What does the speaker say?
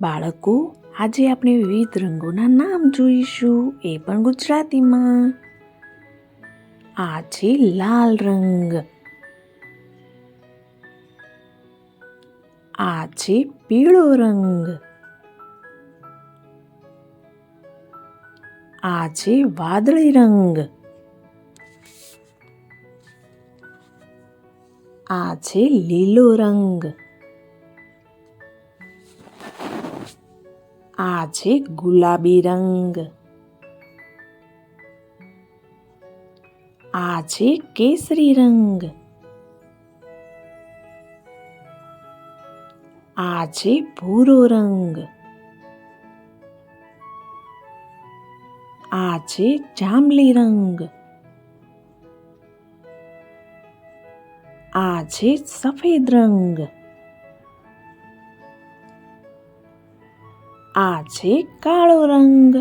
બાળકો, આજે આપણે વિવિધ રંગોના નામ જોઈશું, એ પણ ગુજરાતીમાં. આ છે લાલ રંગ. આ છે પીળો રંગ. આ છે વાદળી રંગ. આ છે લીલો રંગ. આ છે ગુલાબી રંગ. આ છે કેસરી રંગ. આ છે ભૂરો રંગ. આ છે જાંબલી રંગ. આ છે સફેદ રંગ. આ છે કાળો રંગ.